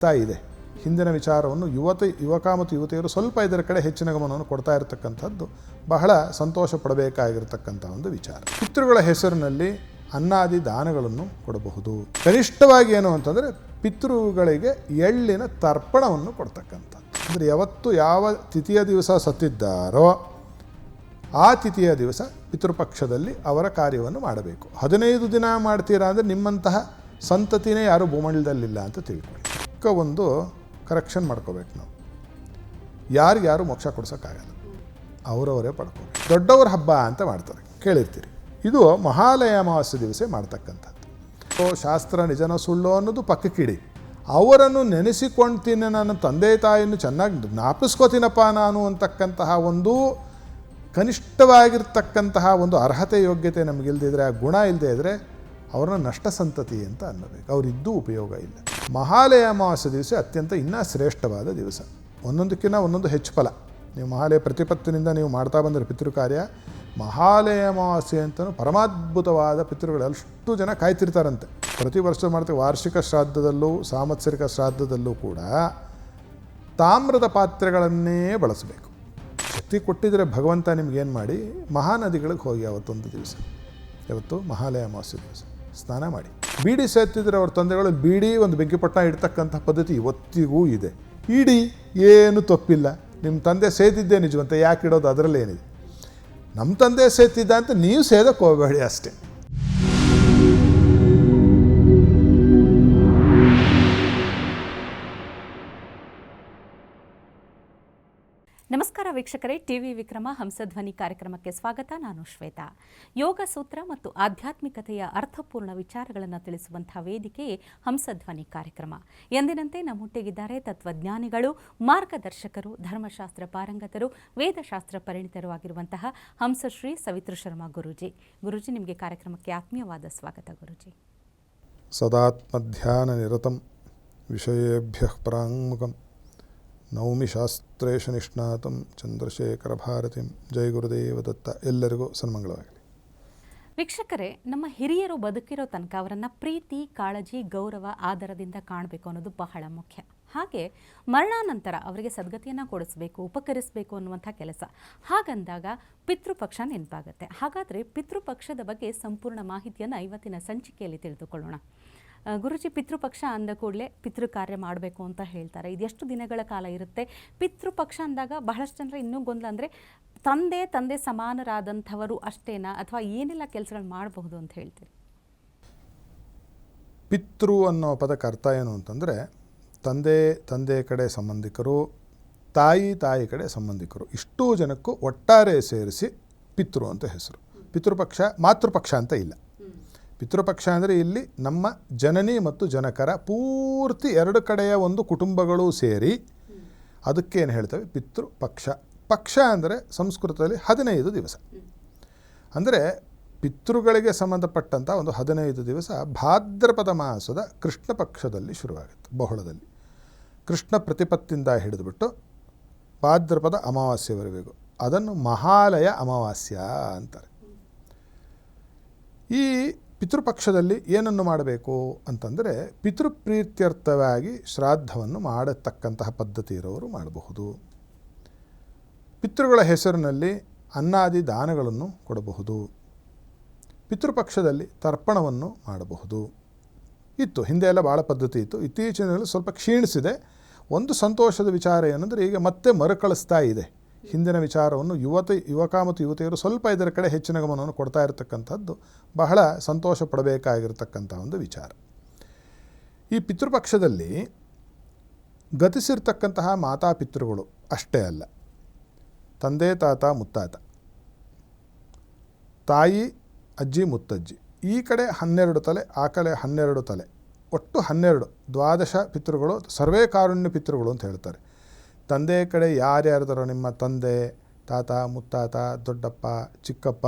ಇದೆ. ಹಿಂದಿನ ವಿಚಾರವನ್ನು ಯುವಕ ಮತ್ತು ಯುವತಿಯರು ಸ್ವಲ್ಪ ಇದರ ಕಡೆ ಹೆಚ್ಚಿನ ಗಮನವನ್ನು ಕೊಡ್ತಾ ಇರತಕ್ಕಂಥದ್ದು ಬಹಳ ಸಂತೋಷ ಪಡಬೇಕಾಗಿರತಕ್ಕಂಥ ಒಂದು ವಿಚಾರ. ಪಿತೃಗಳ ಹೆಸರಿನಲ್ಲಿ ಅನ್ನಾದಿ ದಾನಗಳನ್ನು ಕೊಡಬಹುದು. ಕನಿಷ್ಠವಾಗಿ ಏನು ಅಂತಂದರೆ ಪಿತೃಗಳಿಗೆ ಎಳ್ಳಿನ ತರ್ಪಣವನ್ನು ಕೊಡ್ತಕ್ಕಂಥದ್ದು. ಅಂದರೆ ಯಾವತ್ತು ಯಾವ ತಿಥಿಯ ದಿವಸ ಸತ್ತಿದ್ದಾರೋ ಆ ತಿಥಿಯ ದಿವಸ ಪಿತೃಪಕ್ಷದಲ್ಲಿ ಅವರ ಕಾರ್ಯವನ್ನು ಮಾಡಬೇಕು. 15 ದಿನ ಮಾಡ್ತೀರಾ ಅಂದರೆ ನಿಮ್ಮಂತಹ ಸಂತತಿನೇ ಯಾರೂ ಭೂಮಂಡಲದಲ್ಲಿಲ್ಲ ಅಂತ ತಿಳ್ಕೊಳ್ಳಿ. ಒಂದು ಕರೆಕ್ಷನ್ ಮಾಡ್ಕೋಬೇಕು ನಾವು. ಯಾರು ಮೋಕ್ಷ ಕೊಡ್ಸೋಕ್ಕಾಗಲ್ಲ, ಅವರವರೇ ಪಡ್ಕೋಬೇಕು. ದೊಡ್ಡವ್ರ ಹಬ್ಬ ಅಂತ ಮಾಡ್ತಾರೆ, ಕೇಳಿರ್ತೀರಿ. ಇದು ಮಹಾಲಯ ಅಮಾವಾಸ್ಯೆ ದಿವಸ ಮಾಡ್ತಕ್ಕಂಥದ್ದು. ಶಾಸ್ತ್ರ ನಿಜನ ಸುಳ್ಳು ಅನ್ನೋದು ಪಕ್ಕಕ್ಕಿಡಿ. ಅವರನ್ನು ನೆನೆಸಿಕೊಳ್ತೀನಿ, ನನ್ನ ತಂದೆ ತಾಯಿಯನ್ನು ಚೆನ್ನಾಗಿ ಜ್ಞಾಪಿಸ್ಕೋತೀನಪ್ಪ ನಾನು ಅಂತಕ್ಕಂತಹ ಒಂದು ಕನಿಷ್ಠವಾಗಿರ್ತಕ್ಕಂತಹ ಒಂದು ಅರ್ಹತೆ ಯೋಗ್ಯತೆ ನಮಗಿಲ್ದಿದ್ರೆ, ಆ ಗುಣ ಇಲ್ಲದೆ ಇದ್ದರೆ ಅವ್ರನ್ನ ನಷ್ಟ ಸಂತತಿ ಅಂತ ಅನ್ನಬೇಕು. ಅವರಿದ್ದೂ ಉಪಯೋಗ ಇಲ್ಲ. ಮಹಾಲಯ ಅಮಾವಾಸ್ಯೆ ದಿವಸ ಅತ್ಯಂತ ಇನ್ನೂ ಶ್ರೇಷ್ಠವಾದ ದಿವಸ. ಒಂದೊಂದಕ್ಕಿಂತ ಒಂದೊಂದು ಹೆಚ್ಚು ಫಲ. ನೀವು ಮಹಾಲಯ ಪ್ರತಿಪತ್ತಿನಿಂದ ನೀವು ಮಾಡ್ತಾ ಬಂದರೆ ಪಿತೃ ಕಾರ್ಯ, ಮಹಾಲಯ ಅಮಾವಾಸ್ಯೆ ಅಂತಲೂ ಪರಮಾದ್ಭುತವಾದ ಪಿತೃಗಳು ಅಷ್ಟು ಜನ ಕಾಯ್ತಿರ್ತಾರಂತೆ. ಪ್ರತಿ ವರ್ಷ ಮಾಡ್ತೀವಿ. ವಾರ್ಷಿಕ ಶ್ರಾದ್ದದಲ್ಲೂ ಸಾಂವತ್ಸರಿಕ ಶ್ರಾದ್ದದಲ್ಲೂ ಕೂಡ ತಾಮ್ರದ ಪಾತ್ರೆಗಳನ್ನೇ ಬಳಸಬೇಕು. ಶಕ್ತಿ ಕೊಟ್ಟಿದ್ದರೆ ಭಗವಂತ ನಿಮಗೇನು ಮಾಡಿ, ಮಹಾನದಿಗಳಿಗೆ ಹೋಗಿ ಅವತ್ತೊಂದು ದಿವಸ, ಇವತ್ತು ಮಹಾಲಯ ಅಮಾವಾಸ್ಯೆ ದಿವಸ ಸ್ನಾನ ಮಾಡಿ. ಬೀಡಿ ಸೇರ್ತಿದ್ರೆ ಅವ್ರ ತಂದೆಗಳು ಬೀಡಿ ಒಂದು ಬೆಂಕಿಪಟ್ಟಣ ಇಡ್ತಕ್ಕಂಥ ಪದ್ಧತಿ ಇವತ್ತಿಗೂ ಇದೆ. ಇಡಿ, ಏನು ತಪ್ಪಿಲ್ಲ. ನಿಮ್ಮ ತಂದೆ ಸೇದಿದ್ದೇ ನಿಜವಂತ, ಯಾಕೆ ಇಡೋದು, ಅದರಲ್ಲೇನಿದೆ. ನಮ್ಮ ತಂದೆ ಸೇತಿದ್ದ ಅಂತ ನೀವು ಸೇದಕ್ಕೆ ಹೋಗಬೇಡಿ ಅಷ್ಟೇ. ನಮಸ್ಕಾರ ವೀಕ್ಷಕರೇ, ಟಿವಿ ವಿಕ್ರಮ ಹಂಸಧ್ವನಿ ಕಾರ್ಯಕ್ರಮಕ್ಕೆ ಸ್ವಾಗತ. ನಾನು ಶ್ವೇತಾ. ಯೋಗ ಸೂತ್ರ ಮತ್ತು ಆಧ್ಯಾತ್ಮಿಕತೆಯ ಅರ್ಥಪೂರ್ಣ ವಿಚಾರಗಳನ್ನು ತಿಳಿಸುವಂತಹ ವೇದಿಕೆಯೇ ಹಂಸಧ್ವನಿ ಕಾರ್ಯಕ್ರಮ. ಎಂದಿನಂತೆ ನಮ್ಮೊಟ್ಟಿಗಿದ್ದಾರೆ ತತ್ವಜ್ಞಾನಿಗಳು, ಮಾರ್ಗದರ್ಶಕರು, ಧರ್ಮಶಾಸ್ತ್ರ ಪಾರಂಗತರು, ವೇದಶಾಸ್ತ್ರ ಪರಿಣಿತರು ಆಗಿರುವಂತಹ ಹಂಸಶ್ರೀ ಸವಿತೃ ಶರ್ಮಾ ಗುರೂಜಿ. ಗುರೂಜಿ, ನಿಮಗೆ ಕಾರ್ಯಕ್ರಮಕ್ಕೆ ಆತ್ಮೀಯವಾದ ಸ್ವಾಗತ. ಗುರೂಜಿ, ಸದಾತ್ಮಧ್ಯಾನ ನಿರತಂ ವಿಷಯೇಭ್ಯಃ ಪರಾಂಗುಖಂ ನೌಮಿ ಶಾಸ್ತ್ರೇಶು ನಿಷ್ಣಾತಂ ಚಂದ್ರಶೇಖರ ಭಾರತಿಂ. ಜೈ ಗುರುದೇವ ದತ್ತ. ಎಲ್ಲರಿಗೂ ಸನ್ಮಂಗಳವಾಗಲಿ. ವೀಕ್ಷಕರೇ, ನಮ್ಮ ಹಿರಿಯರು ಬದುಕಿರೋ ತನಕ ಅವರನ್ನು ಪ್ರೀತಿ, ಕಾಳಜಿ, ಗೌರವ, ಆದರದಿಂದ ಕಾಣಬೇಕು ಅನ್ನೋದು ಬಹಳ ಮುಖ್ಯ. ಹಾಗೆ ಮರಣಾನಂತರ ಅವರಿಗೆ ಸದ್ಗತಿಯನ್ನು ಕೊಡಿಸಬೇಕು, ಉಪಕರಿಸಬೇಕು ಅನ್ನುವಂಥ ಕೆಲಸ. ಹಾಗಂದಾಗ ಪಿತೃಪಕ್ಷ ನೆನಪಾಗುತ್ತೆ. ಹಾಗಾದರೆ ಪಿತೃಪಕ್ಷದ ಬಗ್ಗೆ ಸಂಪೂರ್ಣ ಮಾಹಿತಿಯನ್ನು ಇವತ್ತಿನ ಸಂಚಿಕೆಯಲ್ಲಿ ತಿಳಿದುಕೊಳ್ಳೋಣ. ಗುರುಜಿ, ಪಿತೃಪಕ್ಷ ಅಂದ ಕೂಡಲೇ ಪಿತೃ ಕಾರ್ಯ ಮಾಡಬೇಕು ಅಂತ ಹೇಳ್ತಾರೆ. ಇದೆಷ್ಟು ದಿನಗಳ ಕಾಲ ಇರುತ್ತೆ? ಪಿತೃಪಕ್ಷ ಅಂದಾಗ ಬಹಳಷ್ಟು ಜನರ ಇನ್ನೂ ಗೊಂದಲ, ಅಂದರೆ ತಂದೆ ಸಮಾನರಾದಂಥವರು ಅಷ್ಟೇನಾ, ಅಥವಾ ಏನೆಲ್ಲ ಕೆಲಸಗಳು ಮಾಡಬಹುದು ಅಂತ ಹೇಳ್ತೀರಿ? ಪಿತೃ ಅನ್ನೋ ಪದಕ್ಕೆ ಅರ್ಥ ಏನು ಅಂತಂದರೆ, ತಂದೆ ಕಡೆ ಸಂಬಂಧಿಕರು, ತಾಯಿ ಕಡೆ ಸಂಬಂಧಿಕರು, ಇಷ್ಟೂ ಜನಕ್ಕೂ ಒಟ್ಟಾರೆ ಸೇರಿಸಿ ಪಿತೃ ಅಂತ ಹೆಸರು. ಪಿತೃಪಕ್ಷ ಮಾತೃಪಕ್ಷ ಅಂತ ಇಲ್ಲ. ಪಿತೃಪಕ್ಷ ಅಂದರೆ ಇಲ್ಲಿ ನಮ್ಮ ಜನನಿ ಮತ್ತು ಜನಕರ ಪೂರ್ತಿ ಎರಡು ಕಡೆಯ ಒಂದು ಕುಟುಂಬಗಳು ಸೇರಿ ಅದಕ್ಕೇನು ಹೇಳ್ತೇವೆ, ಪಿತೃಪಕ್ಷ. ಪಕ್ಷ ಅಂದರೆ ಸಂಸ್ಕೃತದಲ್ಲಿ 15 ದಿವಸ. ಅಂದರೆ ಪಿತೃಗಳಿಗೆ ಸಂಬಂಧಪಟ್ಟಂಥ ಒಂದು 15 ದಿವಸ ಭಾದ್ರಪದ ಮಾಸದ ಕೃಷ್ಣ ಪಕ್ಷದಲ್ಲಿ ಶುರುವಾಗುತ್ತೆ. ಬಹುಳದಲ್ಲಿ ಕೃಷ್ಣ ಪ್ರತಿಪತ್ತಿಂದ ಹಿಡಿದುಬಿಟ್ಟು ಭಾದ್ರಪದ ಅಮಾವಾಸ್ಯವರೆಗೂ ಅದನ್ನು ಮಹಾಲಯ ಅಮಾವಾಸ್ಯ ಅಂತಾರೆ. ಈ ಪಿತೃಪಕ್ಷದಲ್ಲಿ ಏನನ್ನು ಮಾಡಬೇಕು ಅಂತಂದರೆ, ಪಿತೃಪ್ರೀತ್ಯರ್ಥವಾಗಿ ಶ್ರಾದ್ದವನ್ನು ಮಾಡತಕ್ಕಂತಹ ಪದ್ಧತಿ ಇರೋರು ಮಾಡಬಹುದು. ಪಿತೃಗಳ ಹೆಸರಿನಲ್ಲಿ ಅನ್ನಾದಿ ದಾನಗಳನ್ನು ಕೊಡಬಹುದು. ಪಿತೃಪಕ್ಷದಲ್ಲಿ ತರ್ಪಣವನ್ನು ಮಾಡಬಹುದು. ಇತ್ತು, ಹಿಂದೆ ಎಲ್ಲ ಭಾಳ ಪದ್ಧತಿ ಇತ್ತು. ಇತ್ತೀಚಿನಲ್ಲಿ ಸ್ವಲ್ಪ ಕ್ಷೀಣಿಸಿದೆ. ಒಂದು ಸಂತೋಷದ ವಿಚಾರ ಏನಂದರೆ, ಈಗ ಮತ್ತೆ ಮರುಕಳಿಸ್ತಾ ಇದೆ. ಹಿಂದಿನ ವಿಚಾರವನ್ನು ಯುವಕ ಮತ್ತು ಯುವತಿಯರು ಸ್ವಲ್ಪ ಇದರ ಕಡೆ ಹೆಚ್ಚಿನ ಗಮನವನ್ನು ಕೊಡ್ತಾ ಇರತಕ್ಕಂಥದ್ದು ಬಹಳ ಸಂತೋಷ ಪಡಬೇಕಾಗಿರತಕ್ಕಂಥ ಒಂದು ವಿಚಾರ. ಈ ಪಿತೃಪಕ್ಷದಲ್ಲಿ ಗತಿಸಿರ್ತಕ್ಕಂತಹ ಮಾತಾಪಿತೃಗಳು ಅಷ್ಟೇ ಅಲ್ಲ, ತಂದೆ ತಾತ ಮುತ್ತಾತ, ತಾಯಿ ಅಜ್ಜಿ ಮುತ್ತಜ್ಜಿ, ಈ ಕಡೆ 12 ತಲೆ, ಆ ಕಡೆ 12 ತಲೆ, ಒಟ್ಟು 12 ದ್ವಾದಶ ಪಿತೃಗಳು, ಸರ್ವೇ ಕಾರುಣ್ಯ ಪಿತೃಗಳು ಅಂತ ಹೇಳ್ತಾರೆ. ತಂದೆ ಕಡೆ ಯಾರ್ಯಾರ್ದಾರೋ ನಿಮ್ಮ ತಂದೆ, ತಾತ, ಮುತ್ತಾತ, ದೊಡ್ಡಪ್ಪ, ಚಿಕ್ಕಪ್ಪ,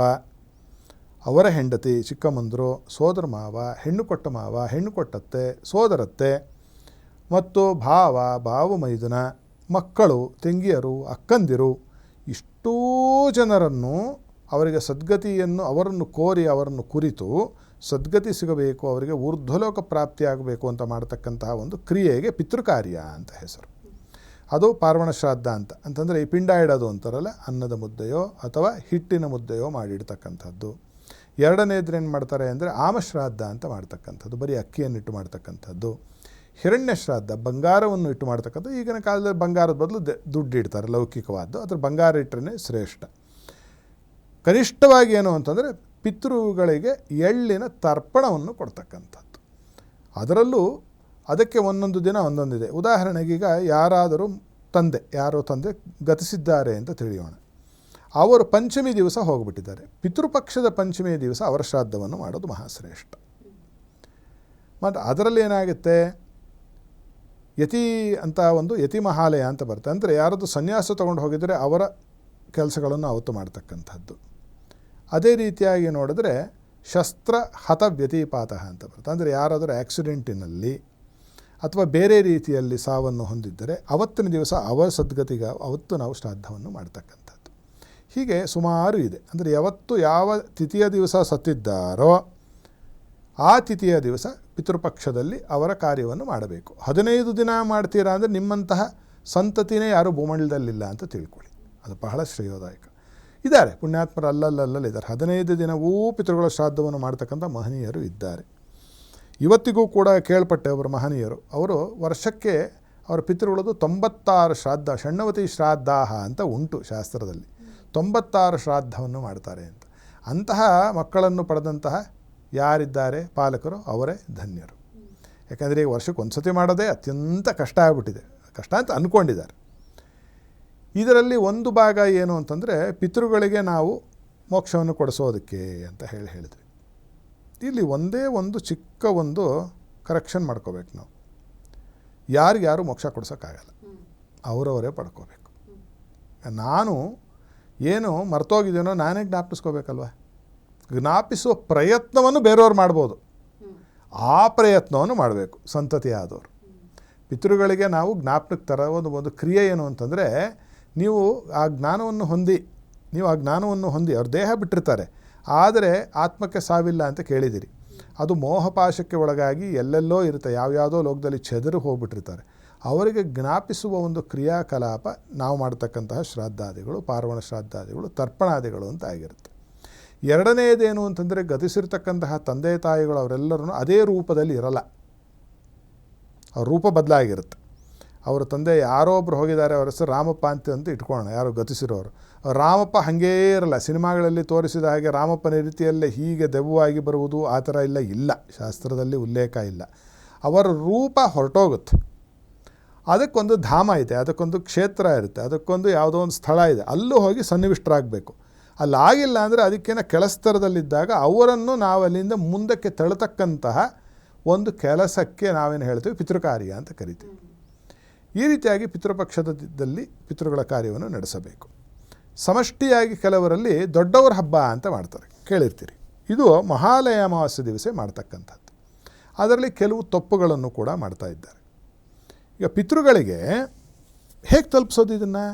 ಅವರ ಹೆಂಡತಿ, ಚಿಕ್ಕಮ್ಮಂದರು, ಸೋದರ ಮಾವ, ಹೆಣ್ಣು ಕೊಟ್ಟ ಮಾವ, ಹೆಣ್ಣು ಕೊಟ್ಟತ್ತೆ, ಸೋದರತ್ತೆ, ಮತ್ತು ಭಾವ ಮೈದುನ, ಮಕ್ಕಳು, ತಂಗಿಯರು, ಅಕ್ಕಂದಿರು, ಇಷ್ಟೂ ಜನರನ್ನು ಅವರಿಗೆ ಸದ್ಗತಿಯನ್ನು ಅವರನ್ನು ಕೋರಿ ಅವರನ್ನು ಕುರಿತು ಸದ್ಗತಿ ಸಿಗಬೇಕು, ಅವರಿಗೆ ಊರ್ಧ್ವಲೋಕ ಪ್ರಾಪ್ತಿಯಾಗಬೇಕು ಅಂತ ಮಾಡ್ತಕ್ಕಂತಹ ಒಂದು ಕ್ರಿಯೆಗೆ ಪಿತೃಕಾರ್ಯ ಅಂತ ಹೆಸರು. ಅದು ಪಾರ್ವಣ ಶ್ರಾದ್ದ ಅಂತಂದರೆ ಈ ಪಿಂಡ ಇಡೋದು ಅಂತಾರಲ್ಲ, ಅನ್ನದ ಮುದ್ದೆಯೋ ಅಥವಾ ಹಿಟ್ಟಿನ ಮುದ್ದೆಯೋ ಮಾಡಿಡ್ತಕ್ಕಂಥದ್ದು. ಎರಡನೇದ್ರೇನು ಮಾಡ್ತಾರೆ ಅಂದರೆ ಆಮಶ್ರಾದ್ದ ಅಂತ ಮಾಡ್ತಕ್ಕಂಥದ್ದು, ಬರೀ ಅಕ್ಕಿಯನ್ನಿಟ್ಟು ಮಾಡ್ತಕ್ಕಂಥದ್ದು. ಹಿರಣ್ಯ ಶ್ರಾದ್ದ, ಬಂಗಾರವನ್ನು ಇಟ್ಟು ಮಾಡ್ತಕ್ಕಂಥದ್ದು. ಈಗಿನ ಕಾಲದಲ್ಲಿ ಬಂಗಾರದ ಬದಲು ದುಡ್ಡು ಇಡ್ತಾರೆ, ಲೌಕಿಕವಾದ್ದು. ಅದ್ರ ಬಂಗಾರ ಇಟ್ಟರೆ ಶ್ರೇಷ್ಠ. ಕನಿಷ್ಠವಾಗಿ ಏನು ಅಂತಂದರೆ ಪಿತೃಗಳಿಗೆ ಎಳ್ಳಿನ ತರ್ಪಣವನ್ನು ಕೊಡ್ತಕ್ಕಂಥದ್ದು. ಅದರಲ್ಲೂ ಅದಕ್ಕೆ ಒಂದೊಂದು ದಿನ ಒಂದೊಂದಿದೆ. ಉದಾಹರಣೆಗೀಗ ಯಾರೋ ತಂದೆ ಗತಿಸಿದ್ದಾರೆ ಅಂತ ತಿಳಿಯೋಣ. ಅವರು ಪಂಚಮಿ ದಿವಸ ಹೋಗಿಬಿಟ್ಟಿದ್ದಾರೆ. ಪಿತೃಪಕ್ಷದ ಪಂಚಮಿ ದಿವಸ ಅವರ ಶ್ರಾದ್ದವನ್ನು ಮಾಡೋದು ಮಹಾಶ್ರೇಷ್ಠ. ಮತ್ತು ಅದರಲ್ಲಿ ಏನಾಗುತ್ತೆ, ಯತಿ ಅಂತ ಒಂದು ಯತಿ ಮಹಾಲಯ ಅಂತ ಬರುತ್ತೆ. ಅಂದರೆ ಯಾರದ್ದು ಸನ್ಯಾಸ ತೊಗೊಂಡು ಹೋಗಿದರೆ ಅವರ ಕೆಲಸಗಳನ್ನು ಅವತ್ತು ಮಾಡ್ತಕ್ಕಂಥದ್ದು. ಅದೇ ರೀತಿಯಾಗಿ ನೋಡಿದ್ರೆ ಶಸ್ತ್ರ ಹತ ವ್ಯತಿಪಾತ ಅಂತ ಬರುತ್ತೆ. ಅಂದರೆ ಯಾರಾದರೂ ಆ್ಯಕ್ಸಿಡೆಂಟಿನಲ್ಲಿ ಅಥವಾ ಬೇರೆ ರೀತಿಯಲ್ಲಿ ಸಾವನ್ನು ಹೊಂದಿದ್ದರೆ ಅವತ್ತಿನ ದಿವಸ ಅವರ ಸದ್ಗತಿಗೆ ಅವತ್ತು ನಾವು ಶ್ರಾದ್ದವನ್ನು ಮಾಡ್ತಕ್ಕಂಥದ್ದು. ಹೀಗೆ ಸುಮಾರು ಇದೆ. ಅಂದರೆ ಯಾವತ್ತು ಯಾವ ತಿಥಿಯ ದಿವಸ ಸತ್ತಿದ್ದಾರೋ ಆ ತಿಥಿಯ ದಿವಸ ಪಿತೃಪಕ್ಷದಲ್ಲಿ ಅವರ ಕಾರ್ಯವನ್ನು ಮಾಡಬೇಕು. 15 ದಿನ ಮಾಡ್ತೀರಾ ಅಂದರೆ ನಿಮ್ಮಂತಹ ಸಂತತಿನೇ ಯಾರೂ ಭೂಮಂಡಲದಲ್ಲಿಲ್ಲ ಅಂತ ತಿಳ್ಕೊಳ್ಳಿ. ಅದು ಬಹಳ ಶ್ರೇಯೋದಾಯಕ. ಇದ್ದಾರೆ ಪುಣ್ಯಾತ್ಮರು, ಅಲ್ಲಲ್ಲಿದ್ದಾರೆ. 15 ದಿನವೂ ಪಿತೃಗಳ ಶ್ರಾದ್ದವನ್ನು ಮಾಡ್ತಕ್ಕಂಥ ಮಹನೀಯರು ಇದ್ದಾರೆ. ಇವತ್ತಿಗೂ ಕೂಡ ಕೇಳ್ಪಟ್ಟೆ ಒಬ್ಬರು ಮಹನೀಯರು, ಅವರು ವರ್ಷಕ್ಕೆ ಅವರ ಪಿತೃಗಳದು 96 ಶ್ರಾದ್ದ, ಷಣ್ಣವತಿ ಶ್ರಾದ್ದಾಹ ಅಂತ ಉಂಟು ಶಾಸ್ತ್ರದಲ್ಲಿ. 96 ಶ್ರಾದ್ದವನ್ನು ಮಾಡ್ತಾರೆ ಅಂತ. ಅಂತಹ ಮಕ್ಕಳನ್ನು ಪಡೆದಂತಹ ಯಾರಿದ್ದಾರೆ ಪಾಲಕರು, ಅವರೇ ಧನ್ಯರು. ಯಾಕಂದರೆ ಈಗ ವರ್ಷಕ್ಕೆ ಒಂದು ಸತಿ ಮಾಡೋದೇ ಅತ್ಯಂತ ಕಷ್ಟ ಆಗಿಬಿಟ್ಟಿದೆ. ಕಷ್ಟ ಅಂತ ಅಂದ್ಕೊಂಡಿದ್ದಾರೆ. ಇದರಲ್ಲಿ ಒಂದು ಭಾಗ ಏನು ಅಂತಂದರೆ ಪಿತೃಗಳಿಗೆ ನಾವು ಮೋಕ್ಷವನ್ನು ಕೊಡಿಸೋದಕ್ಕೆ ಅಂತ ಹೇಳಿದ್ವಿ. ಇಲ್ಲಿ ಒಂದೇ ಒಂದು ಚಿಕ್ಕ ಒಂದು ಕರೆಕ್ಷನ್ ಮಾಡ್ಕೋಬೇಕು ನಾವು. ಯಾರಿಗ್ಯಾರು ಮೋಕ್ಷ ಕೊಡ್ಸೋಕ್ಕಾಗಲ್ಲ, ಅವರವರೇ ಪಡ್ಕೋಬೇಕು. ನಾನು ಏನು ಮರ್ತೋಗಿದ್ದೇನೋ ನಾನೇ ಜ್ಞಾಪಿಸ್ಕೋಬೇಕಲ್ವ. ಜ್ಞಾಪಿಸುವ ಪ್ರಯತ್ನವನ್ನು ಬೇರೆಯವ್ರು ಮಾಡ್ಬೋದು, ಆ ಪ್ರಯತ್ನವನ್ನು ಮಾಡಬೇಕು ಸಂತತಿ ಆದವರು. ಪಿತೃಗಳಿಗೆ ನಾವು ಜ್ಞಾಪನಕ್ಕೆ ತರೋದು ಒಂದು ಕ್ರಿಯೆ ಏನು ಅಂತಂದರೆ, ನೀವು ಆ ಜ್ಞಾನವನ್ನು ಹೊಂದಿ ಅವ್ರ ದೇಹ ಬಿಟ್ಟಿರ್ತಾರೆ, ಆದರೆ ಆತ್ಮಕ್ಕೆ ಸಾವಿಲ್ಲ ಅಂತ ಕೇಳಿದಿರಿ. ಅದು ಮೋಹಪಾಶಕ್ಕೆ ಒಳಗಾಗಿ ಎಲ್ಲೆಲ್ಲೋ ಇರುತ್ತೆ, ಯಾವ್ಯಾವುದೋ ಲೋಕದಲ್ಲಿ ಚೆದರು ಹೋಗ್ಬಿಟ್ಟಿರ್ತಾರೆ. ಅವರಿಗೆ ಜ್ಞಾಪಿಸುವ ಒಂದು ಕ್ರಿಯಾಕಲಾಪ ನಾವು ಮಾಡ್ತಕ್ಕಂತಹ ಶ್ರಾದ್ದಾದಿಗಳು, ಪಾರ್ವಣ ಶ್ರಾದ್ದಾದಿಗಳು, ತರ್ಪಣಾದಿಗಳು ಅಂತ ಆಗಿರುತ್ತೆ. ಎರಡನೆಯದೇನು ಅಂತಂದರೆ, ಗತಿಸಿರ್ತಕ್ಕಂತಹ ತಂದೆ ತಾಯಿಗಳು ಅವರೆಲ್ಲರೂ ಅದೇ ರೂಪದಲ್ಲಿ ಇರಲ್ಲ, ಅವ್ರ ರೂಪ ಬದಲಾಗಿರುತ್ತೆ. ಅವರ ತಂದೆ ಯಾರೋ ಒಬ್ಬರು ಹೋಗಿದ್ದಾರೆ, ಅವರ ಹೆಸರು ರಾಮಪ್ಪ ಅಂತ ಇಟ್ಕೊಳ್ಳೋಣ, ಯಾರೋ ಗತಿಸಿರೋರು. ರಾಮಪ್ಪ ಹಾಗೇ ಇರಲ್ಲ. ಸಿನಿಮಾಗಳಲ್ಲಿ ತೋರಿಸಿದ ಹಾಗೆ ರಾಮಪ್ಪನ ರೀತಿಯಲ್ಲೇ ಹೀಗೆ ದೆವ್ವವಾಗಿ ಬರುವುದು ಆ ಥರ ಇಲ್ಲ, ಶಾಸ್ತ್ರದಲ್ಲಿ ಉಲ್ಲೇಖ ಇಲ್ಲ. ಅವರ ರೂಪ ಹೊರಟೋಗುತ್ತೆ. ಅದಕ್ಕೊಂದು ಧಾಮ ಇದೆ, ಅದಕ್ಕೊಂದು ಕ್ಷೇತ್ರ ಇರುತ್ತೆ, ಅದಕ್ಕೊಂದು ಯಾವುದೋ ಒಂದು ಸ್ಥಳ ಇದೆ, ಅಲ್ಲೂ ಹೋಗಿ ಸನ್ನಿವಿಷ್ಟರಾಗಬೇಕು. ಅಲ್ಲಾಗಿಲ್ಲ ಅಂದರೆ ಅದಕ್ಕೇನ ಕೆಳಸ್ತರದಲ್ಲಿದ್ದಾಗ ಅವರನ್ನು ನಾವು ಅಲ್ಲಿಂದ ಮುಂದಕ್ಕೆ ತಳ್ಳತಕ್ಕಂತಹ ಒಂದು ಕೆಲಸಕ್ಕೆ ನಾವೇನು ಹೇಳ್ತೀವಿ, ಪಿತೃಕಾರ್ಯ ಅಂತ ಕರಿತೀವಿ. ಈ ರೀತಿಯಾಗಿ ಪಿತೃಪಕ್ಷದಲ್ಲಿ ಪಿತೃಗಳ ಕಾರ್ಯವನ್ನು ನಡೆಸಬೇಕು. ಸಮಷ್ಟಿಯಾಗಿ ಕೆಲವರಲ್ಲಿ ದೊಡ್ಡವರ ಹಬ್ಬ ಅಂತ ಮಾಡ್ತಾರೆ, ಕೇಳಿರ್ತೀರಿ. ಇದು ಮಹಾಲಯ ಅಮಾವಾಸ್ಯೆ ದಿವಸ ಮಾಡ್ತಕ್ಕಂಥದ್ದು. ಅದರಲ್ಲಿ ಕೆಲವು ತಪ್ಪುಗಳನ್ನು ಕೂಡ ಮಾಡ್ತಾ ಇದ್ದಾರೆ. ಈಗ ಪಿತೃಗಳಿಗೆ ಹೇಗೆ ತಲುಪಿಸೋದು ಇದನ್ನು?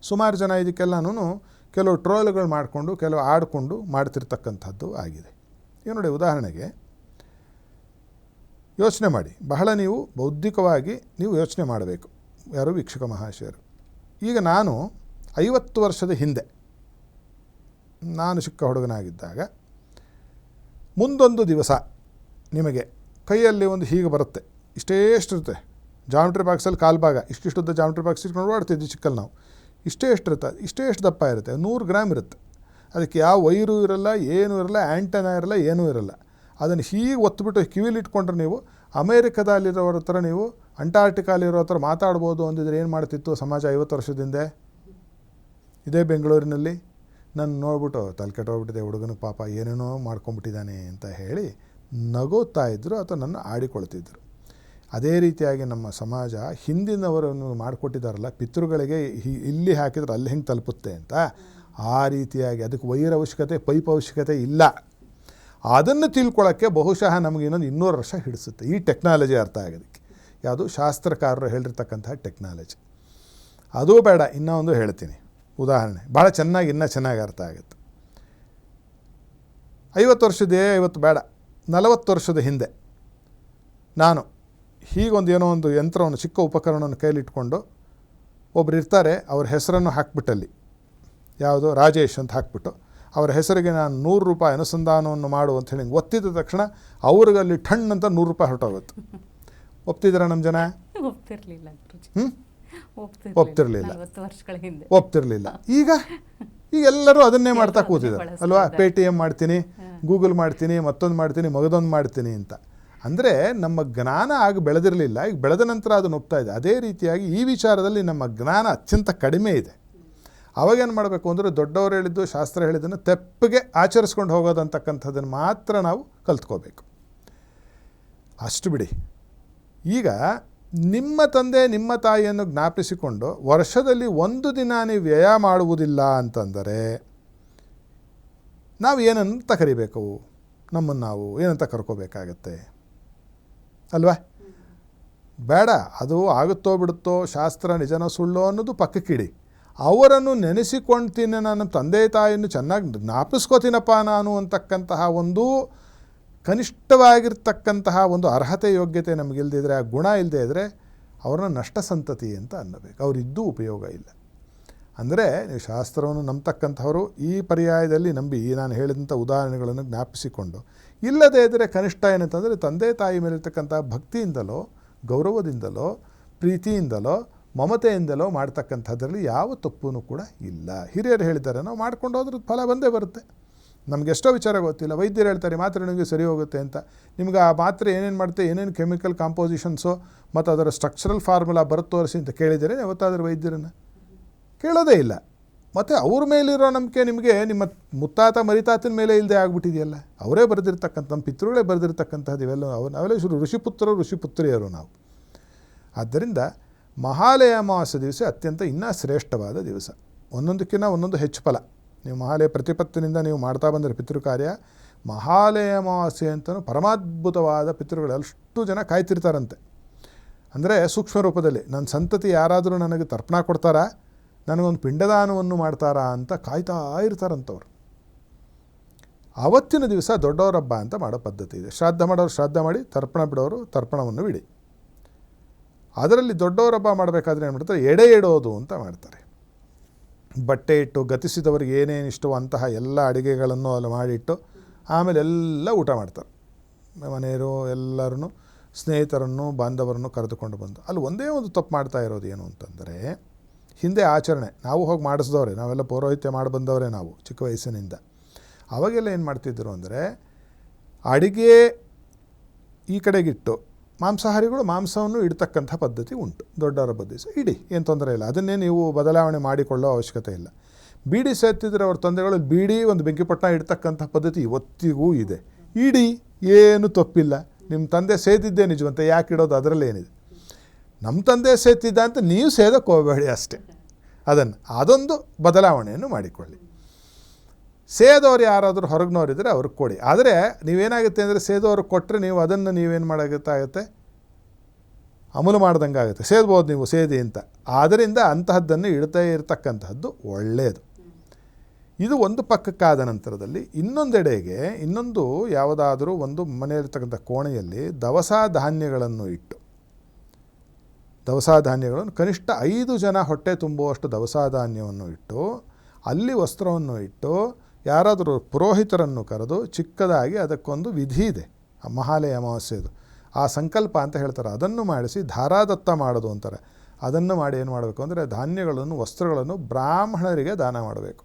ಸುಮಾರು ಜನ ಇದಕ್ಕೆಲ್ಲನೂ ಕೆಲವು ಟ್ರೋಲ್ಗಳು ಮಾಡಿಕೊಂಡು ಕೆಲವು ಆಡಿಕೊಂಡು ಮಾಡ್ತಿರ್ತಕ್ಕಂಥದ್ದು ಆಗಿದೆ. ಈಗ ನೋಡಿ, ಉದಾಹರಣೆಗೆ ಯೋಚನೆ ಮಾಡಿ, ಬಹಳ ನೀವು ಬೌದ್ಧಿಕವಾಗಿ ನೀವು ಯೋಚನೆ ಮಾಡಬೇಕು, ಯಾರು ವೀಕ್ಷಕ ಮಹಾಶಯರು. ಈಗ ನಾನು 50 ವರ್ಷದ ಹಿಂದೆ ನಾನು ಚಿಕ್ಕ ಹುಡುಗನಾಗಿದ್ದಾಗ ಮುಂದೊಂದು ದಿವಸ ನಿಮಗೆ ಕೈಯಲ್ಲಿ ಒಂದು ಹೀಗೆ ಬರುತ್ತೆ, ಇಷ್ಟೇಷ್ಟಿರುತ್ತೆ, ಜಾಮೆಟ್ರಿ ಬಾಕ್ಸಲ್ಲಿ ಕಾಲ್ಭಾಗ ಇಷ್ಟಿಷ್ಟುದ್ದ ಜಾಮೆಟ್ರಿ ಬಾಕ್ಸ್ ಇಟ್ಕೊಂಡು ಓಡ್ತಿದ್ವಿ ಚಿಕ್ಕಲ್ಲಿ ನಾವು. ಇಷ್ಟೇಷ್ಟಿರುತ್ತೆ, ಇಷ್ಟೇಷ್ಟು ದಪ್ಪ ಇರುತ್ತೆ, 100 ಗ್ರಾಮ್ ಇರುತ್ತೆ. ಅದಕ್ಕೆ ಯಾವ ವೈರು ಇರಲ್ಲ, ಏನೂ ಇರಲ್ಲ, ಆ್ಯಂಟನ ಇರಲ್ಲ, ಏನೂ ಇರಲ್ಲ. ಅದನ್ನು ಹೀಗೆ ಒತ್ತುಬಿಟ್ಟು ಕಿವಿಲಿಟ್ಕೊಂಡ್ರೆ ನೀವು ಅಮೇರಿಕದಲ್ಲಿರೋರ ಹತ್ರ, ನೀವು ಅಂಟಾರ್ಟಿಕಾಲಿರೋ ಹತ್ರ ಮಾತಾಡ್ಬೋದು ಅಂದಿದ್ರೆ ಏನು ಮಾಡ್ತಿತ್ತು ಸಮಾಜ 50 ವರ್ಷದಿಂದ? ಇದೇ ಬೆಂಗಳೂರಿನಲ್ಲಿ ನಾನು ನೋಡ್ಬಿಟ್ಟು ತಲೆ ಕೆಟ್ಟೋಗ್ಬಿಟ್ಟಿದೆ, ಹುಡುಗನ ಪಾಪ ಏನೇನೋ ಮಾಡ್ಕೊಂಬಿಟ್ಟಿದ್ದಾನೆ ಅಂತ ಹೇಳಿ ನಗೋತಾ ಇದ್ದರು ಅಥವಾ ನನ್ನ ಆಡಿಕೊಳ್ತಿದ್ರು. ಅದೇ ರೀತಿಯಾಗಿ ನಮ್ಮ ಸಮಾಜ ಹಿಂದಿನವರನ್ನು ಮಾಡಿಕೊಟ್ಟಿದ್ದಾರಲ್ಲ, ಪಿತೃಗಳಿಗೆ ಇಲ್ಲಿ ಹಾಕಿದ್ರೆ ಅಲ್ಲಿ ಹೆಂಗೆ ತಲುಪುತ್ತೆ ಅಂತ, ಆ ರೀತಿಯಾಗಿ ಅದಕ್ಕೆ ವೈರ್ ಅವಶ್ಯಕತೆ, ಪೈಪ್ ಅವಶ್ಯಕತೆ ಇಲ್ಲ. ಅದನ್ನು ತಿಳ್ಕೊಳ್ಳೋಕ್ಕೆ ಬಹುಶಃ ನಮಗೆ ಇನ್ನೊಂದು 200 ವರ್ಷ ಹಿಡಿಸುತ್ತೆ ಈ ಟೆಕ್ನಾಲಜಿ ಅರ್ಥ ಆಗೋದಕ್ಕೆ. ಯಾವುದು ಶಾಸ್ತ್ರಕಾರರು ಹೇಳಿರ್ತಕ್ಕಂತಹ ಟೆಕ್ನಾಲಜಿ. ಅದೂ ಬೇಡ, ಇನ್ನೂ ಒಂದು ಹೇಳ್ತೀನಿ ಉದಾಹರಣೆ, ಭಾಳ ಚೆನ್ನಾಗಿ ಇನ್ನೂ ಚೆನ್ನಾಗಿ ಅರ್ಥ ಆಗುತ್ತೆ. 50 ವರ್ಷದೇ 50 ಬೇಡ 40 ವರ್ಷದ ಹಿಂದೆ ನಾನು ಹೀಗೊಂದು ಏನೋ ಒಂದು ಯಂತ್ರವನ್ನು ಚಿಕ್ಕ ಉಪಕರಣವನ್ನು ಕೈಲಿಟ್ಕೊಂಡು ಒಬ್ರು ಇರ್ತಾರೆ, ಅವ್ರ ಹೆಸರನ್ನು ಹಾಕ್ಬಿಟ್ಟಲ್ಲಿ ಯಾವುದು ರಾಜೇಶ್ ಅಂತ ಹಾಕ್ಬಿಟ್ಟು ಅವರ ಹೆಸರಿಗೆ ನಾನು 100 ರೂಪಾಯಿ ಅನುಸಂಧಾನವನ್ನು ಮಾಡು ಅಂತ ಹೇಳಿ ಒತ್ತಿದ ತಕ್ಷಣ ಅವ್ರಿಗಲ್ಲಿ ಠಣ್ ಅಂತ 100 ರೂಪಾಯಿ ಹೊರಟೋಗುತ್ತೆ. ಒಪ್ತಿದ್ದೀರಾ ನಮ್ಮ ಜನ? ಒಪ್ತಿರ್ಲಿಲ್ಲ ಒಪ್ತಿರ್ಲಿಲ್ಲ, 40 ವರ್ಷಗಳ ಹಿಂದೆ ಒಪ್ತಿರ್ಲಿಲ್ಲ. ಈಗ ಎಲ್ಲರೂ ಅದನ್ನೇ ಮಾಡ್ತಾ ಕೂತಿದ್ದಾರೆ ಅಲ್ವಾ? ಪೇಟಿಎಮ್ ಮಾಡ್ತೀನಿ, ಗೂಗಲ್ ಮಾಡ್ತೀನಿ, ಮತ್ತೊಂದು ಮಾಡ್ತೀನಿ, ಮಗದೊಂದು ಮಾಡ್ತೀನಿ ಅಂತ. ಅಂದರೆ ನಮ್ಮ ಜ್ಞಾನ ಆಗ ಬೆಳೆದಿರಲಿಲ್ಲ, ಈಗ ಬೆಳೆದ ನಂತರ ಅದನ್ನು ಒಪ್ತಾ ಇದೆ. ಅದೇ ರೀತಿಯಾಗಿ ಈ ವಿಚಾರದಲ್ಲಿ ನಮ್ಮ ಜ್ಞಾನ ಅತ್ಯಂತ ಕಡಿಮೆ ಇದೆ. ಅವಾಗೇನು ಮಾಡಬೇಕು ಅಂದರೆ ದೊಡ್ಡವರು ಹೇಳಿದ್ದು, ಶಾಸ್ತ್ರ ಹೇಳಿದ್ದನ್ನು ತೆಪ್ಪಗೆ ಆಚರಿಸ್ಕೊಂಡು ಹೋಗೋದಂತಕ್ಕಂಥದ್ದನ್ನು ಮಾತ್ರ ನಾವು ಕಲ್ತ್ಕೋಬೇಕು. ಅಷ್ಟು ಬಿಡಿ. ಈಗ ನಿಮ್ಮ ತಂದೆ ನಿಮ್ಮ ತಾಯಿಯನ್ನು ಜ್ಞಾಪಿಸಿಕೊಂಡು ವರ್ಷದಲ್ಲಿ 1 ದಿನ ನೀವು ವ್ಯಯ ಮಾಡುವುದಿಲ್ಲ ಅಂತಂದರೆ ನಾವು ಏನಂತ ಕರಿಬೇಕು? ನಮ್ಮನ್ನು ನಾವು ಏನಂತ ಕರ್ಕೋಬೇಕಾಗತ್ತೆ ಅಲ್ವಾ? ಬೇಡ, ಅದು ಆಗುತ್ತೋ ಬಿಡುತ್ತೋ, ಶಾಸ್ತ್ರ ನಿಜನೋ ಸುಳ್ಳೋ ಅನ್ನೋದು ಪಕ್ಕಕ್ಕಿಡಿ. ಅವರನ್ನು ನೆನೆಸಿಕೊಳ್ತೀನಿ, ನನ್ನ ತಂದೆ ತಾಯಿಯನ್ನು ಚೆನ್ನಾಗಿ ಜ್ಞಾಪಿಸ್ಕೋತೀನಪ್ಪ ನಾನು ಅಂತಕ್ಕಂತಹ ಒಂದು ಕನಿಷ್ಠವಾಗಿರ್ತಕ್ಕಂತಹ ಒಂದು ಅರ್ಹತೆ ಯೋಗ್ಯತೆ ನಮಗಿಲ್ದಿದ್ರೆ, ಆ ಗುಣ ಇಲ್ಲದೆ ಇದ್ದರೆ ಅವ್ರನ್ನ ನಷ್ಟ ಸಂತತಿ ಅಂತ ಅನ್ನಬೇಕು. ಅವರಿದ್ದೂ ಉಪಯೋಗ ಇಲ್ಲ. ಅಂದರೆ ನೀವು ಶಾಸ್ತ್ರವನ್ನು ನಂಬತಕ್ಕಂಥವರು ಈ ಪರ್ಯಾಯದಲ್ಲಿ ನಂಬಿ ನಾನು ಹೇಳಿದಂಥ ಉದಾಹರಣೆಗಳನ್ನು ಜ್ಞಾಪಿಸಿಕೊಂಡು, ಇಲ್ಲದೇ ಇದ್ದರೆ ಕನಿಷ್ಠ ಏನಂತಂದರೆ ತಂದೆ ತಾಯಿ ಮೇಲಿರ್ತಕ್ಕಂಥ ಭಕ್ತಿಯಿಂದಲೋ ಗೌರವದಿಂದಲೋ ಪ್ರೀತಿಯಿಂದಲೋ ಮಮತೆಯಿಂದಲೋ ಮಾಡ್ತಕ್ಕಂಥದ್ರಲ್ಲಿ ಯಾವ ತಪ್ಪೂ ಕೂಡ ಇಲ್ಲ. ಹಿರಿಯರು ಹೇಳಿದ್ದಾರೆ, ನಾವು ಮಾಡ್ಕೊಂಡು ಹೋದ್ರೆ ಫಲ ಬಂದೇ ಬರುತ್ತೆ. ನಮ್ಗೆ ಎಷ್ಟೋ ವಿಚಾರ ಗೊತ್ತಿಲ್ಲ, ವೈದ್ಯರು ಹೇಳ್ತಾರೆ ಮಾತ್ರೆ ನಿಮಗೆ ಸರಿ ಹೋಗುತ್ತೆ ಅಂತ. ನಿಮ್ಗೆ ಆ ಮಾತ್ರೆ ಏನೇನು ಮಾಡುತ್ತೆ, ಏನೇನು ಕೆಮಿಕಲ್ ಕಾಂಪೋಸಿಷನ್ಸು ಮತ್ತು ಅದರ ಸ್ಟ್ರಕ್ಚರಲ್ ಫಾರ್ಮುಲಾ ಬರುತ್ತೆ ತೋರಿಸಿ ಅಂತ ಕೇಳಿದರೆ ಯಾವತ್ತಾದರೂ ವೈದ್ಯರನ್ನು ಕೇಳೋದೇ ಇಲ್ಲ. ಮತ್ತು ಅವ್ರ ಮೇಲಿರೋ ನಂಬಿಕೆ ನಿಮಗೆ ನಿಮ್ಮ ಮುತ್ತಾತ ಮರಿತಾತನ ಮೇಲೆ ಇಲ್ಲದೆ ಆಗ್ಬಿಟ್ಟಿದೆಯಲ್ಲ. ಅವರೇ ಬರೆದಿರ್ತಕ್ಕಂಥ, ನಮ್ಮ ಪಿತೃಗಳೇ ಬರೆದಿರ್ತಕ್ಕಂಥದ್ದು ಇವೆಲ್ಲ. ನಾವೆಲ್ಲ ಋಷಿಪುತ್ರರು ಋಷಿಪುತ್ರಿಯರು ನಾವು. ಆದ್ದರಿಂದ ಮಹಾಲಯ ಅಮಾವಾಸ್ಯೆ ದಿವಸ ಅತ್ಯಂತ ಇನ್ನೂ ಶ್ರೇಷ್ಠವಾದ ದಿವಸ. ಒಂದೊಂದಕ್ಕಿಂತ ಒಂದೊಂದು ಹೆಚ್ಚು ಫಲ. ನೀವು ಮಹಾಲಯ ಪ್ರತಿಪತ್ತಿನಿಂದ ನೀವು ಮಾಡ್ತಾ ಬಂದರೆ ಪಿತೃ ಕಾರ್ಯ, ಮಹಾಲಯ ಅಮಾವಾಸ್ಯೆ ಅಂತಲೂ ಪರಮಾದ್ಭುತವಾದ ಪಿತೃಗಳು ಅಷ್ಟು ಜನ ಕಾಯ್ತಿರ್ತಾರಂತೆ. ಅಂದರೆ ಸೂಕ್ಷ್ಮ ರೂಪದಲ್ಲಿ ನನ್ನ ಸಂತತಿ ಯಾರಾದರೂ ನನಗೆ ತರ್ಪಣ ಕೊಡ್ತಾರಾ, ನನಗೊಂದು ಪಿಂಡದಾನವನ್ನು ಮಾಡ್ತಾರಾ ಅಂತ ಕಾಯ್ತಾ ಇರ್ತಾರಂಥವ್ರು. ಆವತ್ತಿನ ದಿವಸ ದೊಡ್ಡವರ ಹಬ್ಬ ಅಂತ ಮಾಡೋ ಪದ್ಧತಿ ಇದೆ. ಶ್ರಾದ್ದ ಮಾಡೋರು ಶ್ರಾದ್ದ ಮಾಡಿ, ತರ್ಪಣ ಬಿಡೋರು ತರ್ಪಣವನ್ನು ಬಿಡಿ. ಅದರಲ್ಲಿ ದೊಡ್ಡವರ ಹಬ್ಬ ಮಾಡಬೇಕಾದ್ರೆ ಏನು ಮಾಡ್ತಾರೆ, ಎಡೆ ಇಡೋದು ಅಂತ ಮಾಡ್ತಾರೆ. ಬಟ್ಟೆ ಇಟ್ಟು ಗತಿಸಿದವರಿಗೆ ಏನೇನು ಇಷ್ಟವೋ ಅಂತಹ ಎಲ್ಲ ಅಡುಗೆಗಳನ್ನು ಅಲ್ಲಿ ಮಾಡಿಟ್ಟು ಆಮೇಲೆ ಎಲ್ಲ ಊಟ ಮಾಡ್ತಾರೆ. ಮನೆಯವರು ಎಲ್ಲರನ್ನು, ಸ್ನೇಹಿತರನ್ನು, ಬಾಂಧವರನ್ನು ಕರೆದುಕೊಂಡು ಬಂದು ಅಲ್ಲಿ ಒಂದೇ ಒಂದು ತಪ್ಪು ಮಾಡ್ತಾ ಇರೋದು ಏನು ಅಂತಂದರೆ, ಹಿಂದೆ ಆಚರಣೆ ನಾವು ಹೋಗಿ ಮಾಡಿಸಿದವ್ರೆ, ನಾವೆಲ್ಲ ಪೌರೋಹಿತ್ಯ ಮಾಡಿ ಬಂದವರೇ ನಾವು ಚಿಕ್ಕ ವಯಸ್ಸಿನಿಂದ. ಅವಾಗೆಲ್ಲ ಏನು ಮಾಡ್ತಿದ್ದರು ಅಂದರೆ, ಅಡುಗೆ ಈ ಕಡೆಗಿಟ್ಟು ಮಾಂಸಾಹಾರಿಗಳು ಮಾಂಸವನ್ನು ಇಡ್ತಕ್ಕಂಥ ಪದ್ಧತಿ ಉಂಟು. ದೊಡ್ಡವರ ದಿವಸ ಇಡಿ, ಏನು ತೊಂದರೆ ಇಲ್ಲ, ಅದನ್ನೇ ನೀವು ಬದಲಾವಣೆ ಮಾಡಿಕೊಳ್ಳೋ ಅವಶ್ಯಕತೆ ಇಲ್ಲ. ಬೀಡಿ ಸೇರ್ತಿದ್ರೆ ಅವ್ರ ತಂದೆಗಳು ಬೀಡಿ ಒಂದು ಬೆಂಕಿಪಟ್ಟಣ ಇಡ್ತಕ್ಕಂಥ ಪದ್ಧತಿ ಇವತ್ತಿಗೂ ಇದೆ. ಇಡಿ, ಏನು ತಪ್ಪಿಲ್ಲ. ನಿಮ್ಮ ತಂದೆ ಸೇದಿದ್ದೇ ನಿಜವಂತ, ಯಾಕೆ ಇಡೋದು, ಅದರಲ್ಲಿ ಏನಿದೆ. ನಮ್ಮ ತಂದೆ ಸೇತಿದ್ದ ಅಂತ ನೀವು ಸೇದಕ್ಕೆ ಹೋಗಬೇಡಿ ಅಷ್ಟೇ. ಅದೊಂದು ಬದಲಾವಣೆಯನ್ನು ಮಾಡಿಕೊಳ್ಳಿ. ಸೇದೋರು ಯಾರಾದರೂ ಹೊರಗಿನವರಿದ್ದರೆ ಅವ್ರಿಗೆ ಕೊಡಿ. ಆದರೆ ನೀವೇನಾಗುತ್ತೆ ಅಂದರೆ, ಸೇದೋರಿಗೆ ಕೊಟ್ಟರೆ ನೀವು ಅದನ್ನು ನೀವೇನು ಮಾಡೋಕ್ಕಾಗುತ್ತೆ, ಅಮಲು ಮಾಡ್ದಂಗೆ ಆಗುತ್ತೆ. ಸೇದ್ಬೋದು ನೀವು ಸೇದಿ ಅಂತ. ಆದ್ದರಿಂದ ಅಂತಹದ್ದನ್ನು ಇಡ್ತಾ ಇರತಕ್ಕಂಥದ್ದು ಒಳ್ಳೆಯದು. ಇದು ಒಂದು ಪಕ್ಕಕ್ಕಾದ ನಂತರದಲ್ಲಿ ಇನ್ನೊಂದೆಡೆಗೆ ಇನ್ನೊಂದು ಯಾವುದಾದರೂ ಒಂದು ಮನೆಯಲ್ಲಿರ್ತಕ್ಕಂಥ ಕೋಣೆಯಲ್ಲಿ ದವಸ ಧಾನ್ಯಗಳನ್ನು ಇಟ್ಟು, ದವಸ ಧಾನ್ಯಗಳನ್ನು ಕನಿಷ್ಠ 5 ಜನ ಹೊಟ್ಟೆ ತುಂಬುವಷ್ಟು ದವಸ ಧಾನ್ಯವನ್ನು ಇಟ್ಟು, ಅಲ್ಲಿ ವಸ್ತ್ರವನ್ನು ಇಟ್ಟು, ಯಾರಾದರೂ ಪುರೋಹಿತರನ್ನು ಕರೆದು ಚಿಕ್ಕದಾಗಿ ಅದಕ್ಕೊಂದು ವಿಧಿ ಇದೆ, ಮಹಾಲಯ ಅಮಾವಾಸ್ಯೆದು ಆ ಸಂಕಲ್ಪ ಅಂತ ಹೇಳ್ತಾರೆ, ಅದನ್ನು ಮಾಡಿಸಿ ಧಾರಾದತ್ತ ಮಾಡೋದು ಅಂತಾರೆ. ಅದನ್ನು ಮಾಡಿ ಏನು ಮಾಡಬೇಕು ಅಂದರೆ, ಧಾನ್ಯಗಳನ್ನು, ವಸ್ತ್ರಗಳನ್ನು ಬ್ರಾಹ್ಮಣರಿಗೆ ದಾನ ಮಾಡಬೇಕು.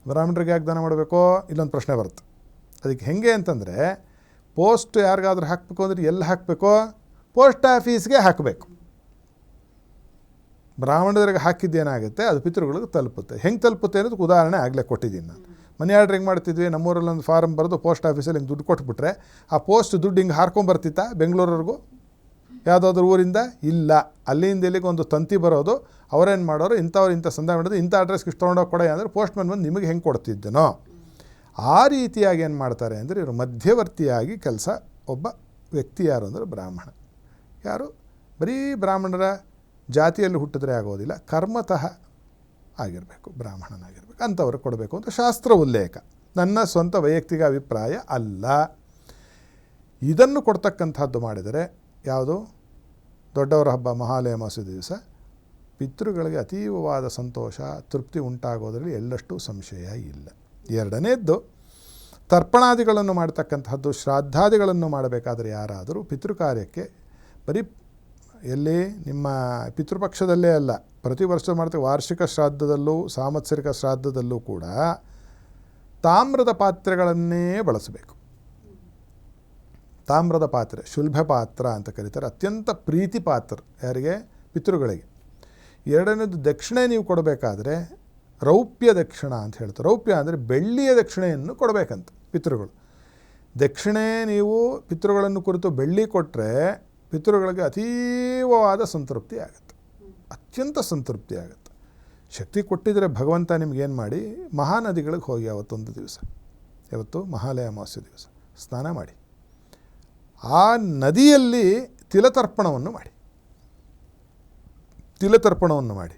ಬ್ರಾಹ್ಮಣರಿಗೆ ಯಾಕೆ ದಾನ ಮಾಡಬೇಕೋ ಇಲ್ಲೊಂದು ಪ್ರಶ್ನೆ ಬರುತ್ತೆ. ಅದಕ್ಕೆ ಹೆಂಗೆ ಅಂತಂದರೆ, ಪೋಸ್ಟ್ ಯಾರಿಗಾದ್ರೂ ಹಾಕಬೇಕು ಅಂದರೆ ಎಲ್ಲಿ ಹಾಕಬೇಕೋ, ಪೋಸ್ಟ್ ಆಫೀಸ್ಗೆ ಹಾಕಬೇಕು. ಬ್ರಾಹ್ಮಣರಿಗೆ ಹಾಕಿದ್ದೇನಾಗುತ್ತೆ, ಅದು ಪಿತೃಗಳಿಗೆ ತಲುಪುತ್ತೆ. ಹೆಂಗೆ ತಲುಪುತ್ತೆ ಅನ್ನೋದಕ್ಕೆ ಉದಾಹರಣೆ ಆಗಲೇ ಕೊಟ್ಟಿದ್ದೀನಿ ನಾನು. ಮನಿ ಆರ್ಡ್ರ್ ಹೆಂಗೆ ಮಾಡ್ತಿದ್ವಿ, ನಮ್ಮೂರಲ್ಲಿ ಒಂದು ಫಾರಮ್ ಬರೆದು ಪೋಸ್ಟ್ ಆಫೀಸಲ್ಲಿ ಹಿಂಗೆ ದುಡ್ಡು ಕೊಟ್ಬಿಟ್ರೆ, ಆ ಪೋಸ್ಟ್ ದುಡ್ಡು ಹಿಂಗೆ ಹಾರ್ಕೊಂಬರ್ತಿತ್ತಾ ಬೆಂಗಳೂರವರೆಗೂ ಯಾವುದಾದ್ರೂ ಊರಿಂದ? ಇಲ್ಲ. ಅಲ್ಲಿಂದ ಇಲ್ಲಿಗೆ ಒಂದು ತಂತಿ ಬರೋದು, ಅವರೇನು ಮಾಡೋರು, ಇಂಥವ್ರು ಇಂಥ ಸಂದಾಯ ಮಾಡೋದು, ಇಂಥ ಅಡ್ರೆಸ್ಗೆ ಇಷ್ಟು ತೊಗೊಂಡೋಗಿ ಕೊಡ ಅಂದರೆ ಪೋಸ್ಟ್ಮನ್ ಬಂದು ನಿಮಗೆ ಹೆಂಗೆ ಕೊಡ್ತಿದ್ದನೋ ಆ ರೀತಿಯಾಗಿ ಏನು ಮಾಡ್ತಾರೆ ಅಂದರೆ, ಇವರು ಮಧ್ಯವರ್ತಿಯಾಗಿ ಕೆಲಸ. ಒಬ್ಬ ವ್ಯಕ್ತಿ ಯಾರು ಅಂದರೆ ಬ್ರಾಹ್ಮಣ. ಯಾರು ಬರೀ ಬ್ರಾಹ್ಮಣರ ಜಾತಿಯಲ್ಲಿ ಹುಟ್ಟಿದ್ರೆ ಆಗೋದಿಲ್ಲ, ಕರ್ಮತಃ ಆಗಿರಬೇಕು, ಬ್ರಾಹ್ಮಣನಾಗಿರ್ಬೇಕು, ಅಂಥವ್ರಿಗೆ ಕೊಡಬೇಕು ಅಂತ ಶಾಸ್ತ್ರ ಉಲ್ಲೇಖ. ನನ್ನ ಸ್ವಂತ ವೈಯಕ್ತಿಕ ಅಭಿಪ್ರಾಯ ಅಲ್ಲ. ಇದನ್ನು ಕೊಡ್ತಕ್ಕಂಥದ್ದು ಮಾಡಿದರೆ ಯಾವುದು ದೊಡ್ಡವರ ಹಬ್ಬ ಮಹಾಲಯ ಅಮಾವಾಸ್ಯೆ ದಿವಸ ಪಿತೃಗಳಿಗೆ ಅತೀವವಾದ ಸಂತೋಷ ತೃಪ್ತಿ ಉಂಟಾಗೋದರಲ್ಲಿ ಎಳ್ಳಷ್ಟು ಸಂಶಯ ಇಲ್ಲ. ಎರಡನೇದ್ದು ತರ್ಪಣಾದಿಗಳನ್ನು ಮಾಡ್ತಕ್ಕಂಥದ್ದು, ಶ್ರಾದ್ದಾದಿಗಳನ್ನು ಮಾಡಬೇಕಾದರೆ ಯಾರಾದರೂ ಪಿತೃಕಾರ್ಯಕ್ಕೆ ಬರೀ ಎಲ್ಲಿ ನಿಮ್ಮ ಪಿತೃಪಕ್ಷದಲ್ಲೇ ಅಲ್ಲ, ಪ್ರತಿ ವರ್ಷ ಮಾಡ್ತಕ್ಕ ವಾರ್ಷಿಕ ಶ್ರಾದ್ದದಲ್ಲೂ ಸಾಂವತ್ಸರಿಕ ಶ್ರಾದ್ದದಲ್ಲೂ ಕೂಡ ತಾಮ್ರದ ಪಾತ್ರೆಗಳನ್ನೇ ಬಳಸಬೇಕು. ತಾಮ್ರದ ಪಾತ್ರೆ ಶುಲ್ಭ ಪಾತ್ರ ಅಂತ ಕರೀತಾರೆ, ಅತ್ಯಂತ ಪ್ರೀತಿ ಪಾತ್ರ ಯಾರಿಗೆ? ಪಿತೃಗಳಿಗೆ. ಎರಡನೇದು ದಕ್ಷಿಣೆ ನೀವು ಕೊಡಬೇಕಾದ್ರೆ ರೌಪ್ಯ ದಕ್ಷಿಣ ಅಂತ ಹೇಳ್ತಾರೆ. ರೌಪ್ಯ ಅಂದರೆ ಬೆಳ್ಳಿಯ ದಕ್ಷಿಣೆಯನ್ನು ಕೊಡಬೇಕಂತ ಪಿತೃಗಳು. ದಕ್ಷಿಣೆ ನೀವು ಪಿತೃಗಳನ್ನು ಕುರಿತು ಬೆಳ್ಳಿ ಕೊಟ್ಟರೆ ಪಿತೃಗಳಿಗೆ ಅತೀವವಾದ ಸಂತೃಪ್ತಿ ಆಗುತ್ತೆ, ಅತ್ಯಂತ ಸಂತೃಪ್ತಿ ಆಗುತ್ತೆ. ಶಕ್ತಿ ಕೊಟ್ಟಿದ್ದರೆ ಭಗವಂತ ನಿಮಗೇನು ಮಾಡಿ, ಮಹಾನದಿಗಳಿಗೆ ಹೋಗಿ ಅವತ್ತೊಂದು ದಿವಸ, ಯಾವತ್ತು ಮಹಾಲಯ ಅಮಾವಾಸ್ಯೆ ದಿವಸ ಸ್ನಾನ ಮಾಡಿ ಆ ನದಿಯಲ್ಲಿ ತಿಲತರ್ಪಣವನ್ನು ಮಾಡಿ. ತಿಲತರ್ಪಣವನ್ನು ಮಾಡಿ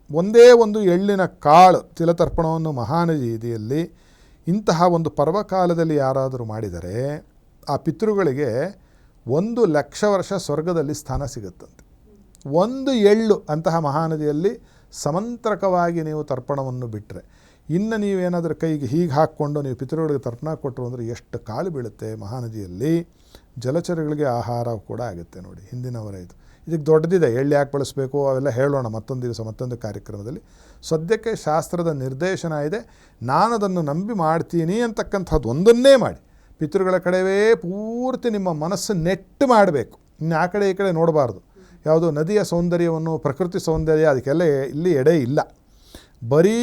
ಒಂದೇ ಒಂದು ಎಳ್ಳಿನ ಕಾಳು ತಿಲತರ್ಪಣವನ್ನು ಮಹಾನದಿಯಲ್ಲಿ ಇಂತಹ ಒಂದು ಪರ್ವಕಾಲದಲ್ಲಿ ಯಾರಾದರೂ ಮಾಡಿದರೆ ಆ ಪಿತೃಗಳಿಗೆ 1,00,000 ವರ್ಷ ಸ್ವರ್ಗದಲ್ಲಿ ಸ್ಥಾನ ಸಿಗುತ್ತಂತೆ. ಒಂದು ಎಳ್ಳು ಅಂತಹ ಮಹಾನದಿಯಲ್ಲಿ ಸಮಂತ್ರಕವಾಗಿ ನೀವು ತರ್ಪಣವನ್ನು ಬಿಟ್ಟರೆ, ಇನ್ನು ನೀವೇನಾದರೂ ಕೈಗೆ ಹೀಗೆ ಹಾಕ್ಕೊಂಡು ನೀವು ಪಿತೃಗಳಿಗೆ ತರ್ಪಣ ಕೊಟ್ಟರು ಅಂದರೆ ಎಷ್ಟು ಕಾಳು ಬೀಳುತ್ತೆ ಮಹಾನದಿಯಲ್ಲಿ. ಜಲಚರಗಳಿಗೆ ಆಹಾರ ಕೂಡ ಆಗುತ್ತೆ ನೋಡಿ, ಹಿಂದಿನವರ ಇದು. ಇದಕ್ಕೆ ದೊಡ್ಡದಿದೆ, ಎಳ್ಳು ಯಾಕೆ ಬಳಸಬೇಕು ಅವೆಲ್ಲ ಹೇಳೋಣ ಮತ್ತೊಂದು ದಿವಸ ಮತ್ತೊಂದು ಕಾರ್ಯಕ್ರಮದಲ್ಲಿ. ಸದ್ಯಕ್ಕೆ ಶಾಸ್ತ್ರದ ನಿರ್ದೇಶನ ಇದೆ, ನಾನದನ್ನು ನಂಬಿ ಮಾಡ್ತೀನಿ ಅಂತಕ್ಕಂಥದ್ದು ಒಂದನ್ನೇ ಮಾಡಿ. ಪಿತೃಗಳ ಕಡೆವೇ ಪೂರ್ತಿ ನಿಮ್ಮ ಮನಸ್ಸು ನೆಟ್ಟು ಮಾಡಬೇಕು, ಇನ್ನು ಆ ಕಡೆ ಈ ಕಡೆ ನೋಡಬಾರ್ದು. ಯಾವುದೋ ನದಿಯ ಸೌಂದರ್ಯವನ್ನು, ಪ್ರಕೃತಿ ಸೌಂದರ್ಯ ಅದಕ್ಕೆಲ್ಲ ಇಲ್ಲಿ ಎಡೆ ಇಲ್ಲ. ಬರೀ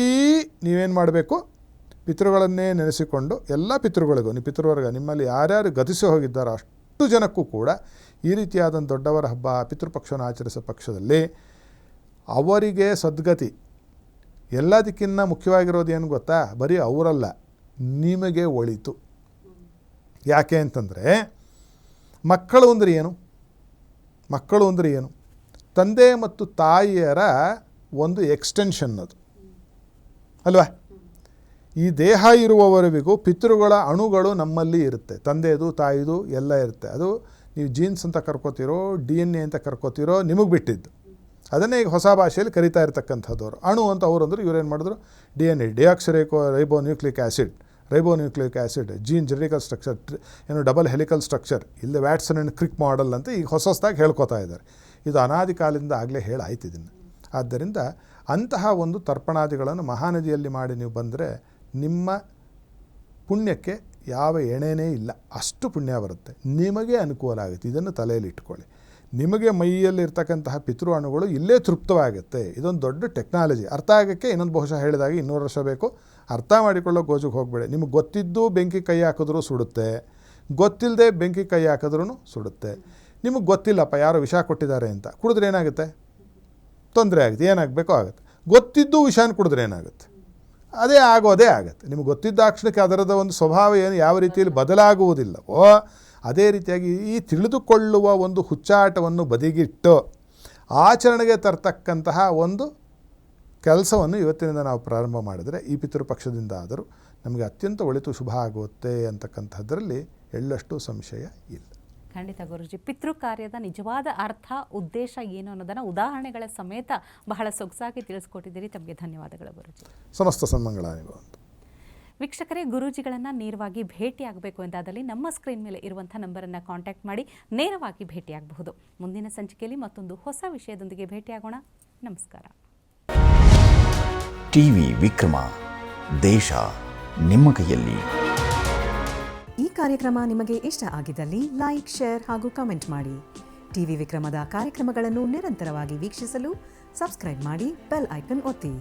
ನೀವೇನು ಮಾಡಬೇಕು, ಪಿತೃಗಳನ್ನೇ ನೆನೆಸಿಕೊಂಡು ಎಲ್ಲ ಪಿತೃಗಳಿಗೂ, ನೀವು ಪಿತೃವರ್ಗ ನಿಮ್ಮಲ್ಲಿ ಯಾರ್ಯಾರು ಗತಿಸಿ ಹೋಗಿದ್ದಾರೋ ಅಷ್ಟು ಜನಕ್ಕೂ ಕೂಡ ಈ ರೀತಿಯಾದ ದೊಡ್ಡವರ ಹಬ್ಬ ಪಿತೃಪಕ್ಷವನ್ನು ಆಚರಿಸೋ ಪಕ್ಷದಲ್ಲಿ ಅವರಿಗೆ ಸದ್ಗತಿ. ಎಲ್ಲದಕ್ಕಿಂತ ಮುಖ್ಯವಾಗಿರೋದು ಏನು ಗೊತ್ತಾ, ಬರೀ ಅವರಲ್ಲ, ನಿಮಗೆ ಒಳಿತು. ಯಾಕೆ ಅಂತಂದರೆ ಮಕ್ಕಳು ಅಂದರೆ ಏನು? ಮಕ್ಕಳು ಅಂದರೆ ಏನು? ತಂದೆ ಮತ್ತು ತಾಯಿಯರ ಒಂದು ಎಕ್ಸ್ಟೆನ್ಷನ್ ಅದು ಅಲ್ವಾ? ಈ ದೇಹ ಇರುವವರೆಗೂ ಪಿತೃಗಳ ಅಣುಗಳು ನಮ್ಮಲ್ಲಿ ಇರುತ್ತೆ, ತಂದೆದು ತಾಯಿದು ಎಲ್ಲ ಇರುತ್ತೆ. ಅದು ನೀವು ಜೀನ್ಸ್ ಅಂತ ಕರ್ಕೋತಿರೋ, DNA ಅಂತ ಕರ್ಕೋತಿರೋ ನಿಮಗೆ ಬಿಟ್ಟಿದ್ದು. ಅದನ್ನೇ ಈಗ ಹೊಸ ಭಾಷೆಯಲ್ಲಿ ಕರಿತಾ ಇರ್ತಕ್ಕಂಥದ್ದವರು ಅಣು ಅಂತ ಅವರು ಅಂದರು. ಇವರೇನು ಮಾಡಿದ್ರು, DNA deoxyribonucleic acid, gene genetical structure, ಏನು ಡಬಲ್ ಹೆಲಿಕಲ್ ಸ್ಟ್ರಕ್ಚರ್, ಇಲ್ಲಿ ವ್ಯಾಟ್ಸನ್ ಆ್ಯಂಡ್ ಕ್ರಿಕ್ ಮಾಡೆಲ್ ಅಂತ ಈಗ ಹೊಸದಾಗಿ ಹೇಳ್ಕೊತಾ ಇದ್ದಾರೆ. ಇದು ಅನಾದಿ ಕಾಲದಿಂದ ಆಗಲೇ ಹೇಳಾಯ್ತು ಇದನ್ನು. ಆದ್ದರಿಂದ ಅಂತಹ ಒಂದು ತರ್ಪಣಾದಿಗಳನ್ನು ಮಹಾನದಿಯಲ್ಲಿ ಮಾಡಿ ನೀವು ಬಂದರೆ ನಿಮ್ಮ ಪುಣ್ಯಕ್ಕೆ ಯಾವ ಎಣೆನೇ ಇಲ್ಲ, ಅಷ್ಟು ಪುಣ್ಯ ಬರುತ್ತೆ, ನಿಮಗೆ ಅನುಕೂಲ ಆಗುತ್ತೆ. ಇದನ್ನು ತಲೆಯಲ್ಲಿ ಇಟ್ಕೊಳ್ಳಿ. ನಿಮಗೆ ಮೈಯಲ್ಲಿರ್ತಕ್ಕಂತಹ ಪಿತೃ ಅಣುಗಳು ಇಲ್ಲೇ ತೃಪ್ತವಾಗುತ್ತೆ. ಇದೊಂದು ದೊಡ್ಡ ಟೆಕ್ನಾಲಜಿ. ಅರ್ಥ ಆಗೋಕ್ಕೆ ಇನ್ನೊಂದು ಬಹುಶಃ ಹೇಳಿದಾಗ 200 ವರ್ಷ ಬೇಕು. ಅರ್ಥ ಮಾಡಿಕೊಳ್ಳೋ ಗೋಜಿಗೆ ಹೋಗಬೇಡಿ. ನಿಮಗೆ ಗೊತ್ತಿದ್ದು ಬೆಂಕಿ ಕೈ ಹಾಕಿದ್ರೂ ಸುಡುತ್ತೆ, ಗೊತ್ತಿಲ್ಲದೆ ಬೆಂಕಿ ಕೈ ಹಾಕಿದ್ರೂ ಸುಡುತ್ತೆ. ನಿಮಗೆ ಗೊತ್ತಿಲ್ಲಪ್ಪ ಯಾರೋ ವಿಷ ಕೊಟ್ಟಿದ್ದಾರೆ ಅಂತ, ಕುಡಿದ್ರೆ ಏನಾಗುತ್ತೆ? ತೊಂದರೆ ಆಗುತ್ತೆ, ಏನಾಗಬೇಕೋ ಆಗುತ್ತೆ. ಗೊತ್ತಿದ್ದು ವಿಷಾನ ಕುಡಿದ್ರೆ ಏನಾಗುತ್ತೆ? ಅದೇ ಆಗುತ್ತೆ. ನಿಮಗೆ ಗೊತ್ತಿದ್ದಾಕ್ಷಣಕ್ಕೆ ಅದರದ ಒಂದು ಸ್ವಭಾವ ಏನು ಯಾವ ರೀತಿಯಲ್ಲಿ ಬದಲಾಗುವುದಿಲ್ಲವೋ ಅದೇ ರೀತಿಯಾಗಿ ಈ ತಿಳಿದುಕೊಳ್ಳುವ ಒಂದು ಹುಚ್ಚಾಟವನ್ನು ಬದಿಗಿಟ್ಟು ಆಚರಣೆಗೆ ತರ್ತಕ್ಕಂತಹ ಒಂದು ಕೆಲಸವನ್ನು ಇವತ್ತಿನಿಂದ ನಾವು ಪ್ರಾರಂಭ ಮಾಡಿದರೆ ಈ ಪಿತೃಪಕ್ಷದಿಂದ ಆದರೂ ನಮಗೆ ಅತ್ಯಂತ ಒಳಿತು ಶುಭ ಆಗುತ್ತೆ ಅಂತಕ್ಕಂಥದ್ರಲ್ಲಿ ಎಳ್ಳಷ್ಟು ಸಂಶಯ ಇಲ್ಲ. ಖಂಡಿತ ಗುರುಜಿ, ಪಿತೃ ಕಾರ್ಯದ ನಿಜವಾದ ಅರ್ಥ ಉದ್ದೇಶ ಏನು ಅನ್ನೋದನ್ನು ಉದಾಹರಣೆಗಳ ಸಮೇತ ಬಹಳ ಸೊಗಸಾಗಿ ತಿಳಿಸ್ಕೊಟ್ಟಿದ್ದೀರಿ. ತಮಗೆ ಧನ್ಯವಾದಗಳು ಗುರುಜಿ. ಸಮಸ್ತ ಸನ್ಮಂಗಳಾಗಲಿ. ವೀಕ್ಷಕರೇ, ಗುರೂಜಿಗಳನ್ನು ನೇರವಾಗಿ ಭೇಟಿಯಾಗಬೇಕು ಎಂದಾದಲ್ಲಿ ನಮ್ಮ ಸ್ಕ್ರೀನ್ ಮೇಲೆ ಇರುವಂಥ ನಂಬರನ್ನು ಕಾಂಟ್ಯಾಕ್ಟ್ ಮಾಡಿ ನೇರವಾಗಿ ಭೇಟಿಯಾಗಬಹುದು. ಮುಂದಿನ ಸಂಚಿಕೆಯಲ್ಲಿ ಮತ್ತೊಂದು ಹೊಸ ವಿಷಯದೊಂದಿಗೆ ಭೇಟಿಯಾಗೋಣ. ನಮಸ್ಕಾರ. ಟಿವಿ ವಿಕ್ರಮ, ದೇಶ ನಿಮ್ಮ ಕೈಯಲ್ಲಿ. ಈ ಕಾರ್ಯಕ್ರಮ ನಿಮಗೆ ಇಷ್ಟ ಆಗಿದ್ದಲ್ಲಿ ಲೈಕ್, ಶೇರ್ ಹಾಗೂ ಕಮೆಂಟ್ ಮಾಡಿ. ಟಿವಿ ವಿಕ್ರಮದ ಕಾರ್ಯಕ್ರಮಗಳನ್ನು ನಿರಂತರವಾಗಿ ವೀಕ್ಷಿಸಲು ಸಬ್ಸ್ಕ್ರೈಬ್ ಮಾಡಿ, ಬೆಲ್ ಐಕನ್ ಒತ್ತಿ.